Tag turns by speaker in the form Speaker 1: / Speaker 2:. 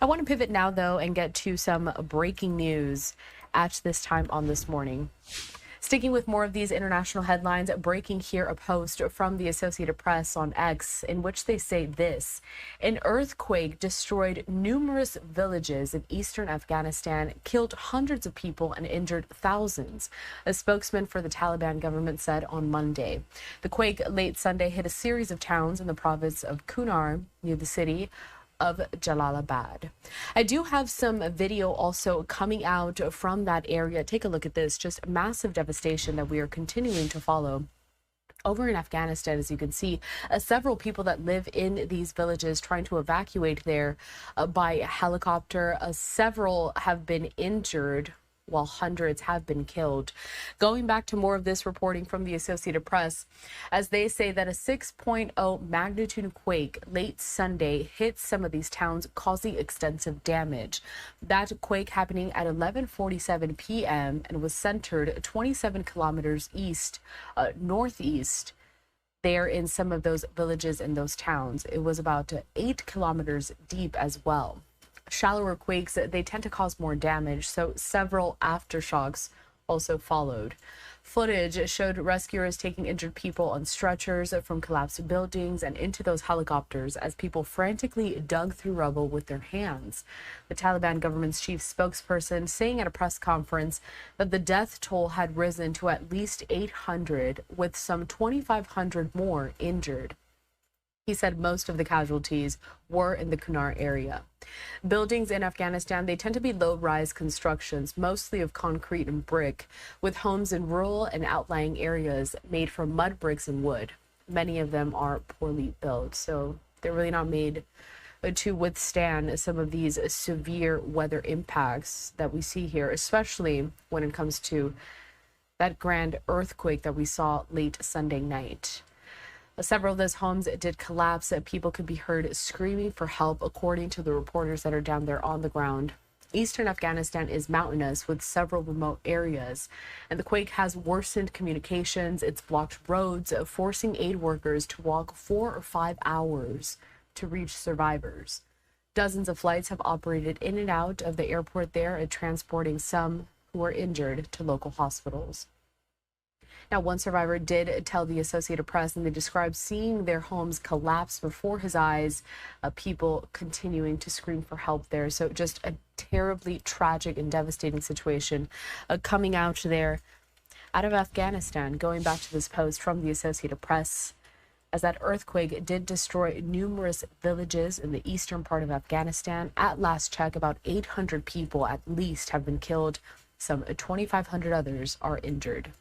Speaker 1: I want to pivot now, though, and get to some breaking news at this time on this morning. Sticking with more of these international headlines, breaking here a post from the Associated Press on X in which they say this: an earthquake destroyed numerous villages in eastern Afghanistan, killed hundreds of people and injured thousands, a spokesman for the Taliban government said on Monday. The quake late Sunday hit a series of towns in the province of Kunar near the city of Jalalabad. I do have some video also coming out from that area. Take a look at this, just massive devastation that we are continuing to follow over in Afghanistan. As you can see, several people that live in these villages trying to evacuate there by helicopter. Several have been injured, while hundreds have been killed. Going back to more of this reporting from the Associated Press, as they say that a 6.0 magnitude quake late Sunday hit some of these towns, causing extensive damage. That quake happening at 11:47 p.m. and was centered 27 kilometers northeast there in some of those villages and those towns. It was about 8 kilometers deep as well. Shallower quakes, they tend to cause more damage, so several aftershocks also followed. Footage showed rescuers taking injured people on stretchers from collapsed buildings and into those helicopters as people frantically dug through rubble with their hands. The Taliban government's chief spokesperson saying at a press conference that the death toll had risen to at least 800, with some 2,500 more injured. He said most of the casualties were in the Kunar area. Buildings in Afghanistan, they tend to be low-rise constructions, mostly of concrete and brick, with homes in rural and outlying areas made from mud bricks and wood. Many of them are poorly built, so they're really not made to withstand some of these severe weather impacts that we see here, especially when it comes to that grand earthquake that we saw late Sunday night. Several of those homes did collapse. People could be heard screaming for help, according to the reporters that are down there on the ground. Eastern Afghanistan is mountainous with several remote areas, and the quake has worsened communications. It's blocked roads, forcing aid workers to walk 4 or 5 hours to reach survivors. Dozens of flights have operated in and out of the airport there, transporting some who are injured to local hospitals. Now, one survivor did tell the Associated Press, and they described seeing their homes collapse before his eyes, people continuing to scream for help there. So just a terribly tragic and devastating situation coming out there out of Afghanistan. Going back to this post from the Associated Press, as that earthquake did destroy numerous villages in the eastern part of Afghanistan. At last check, about 800 people at least have been killed. Some 2,500 others are injured.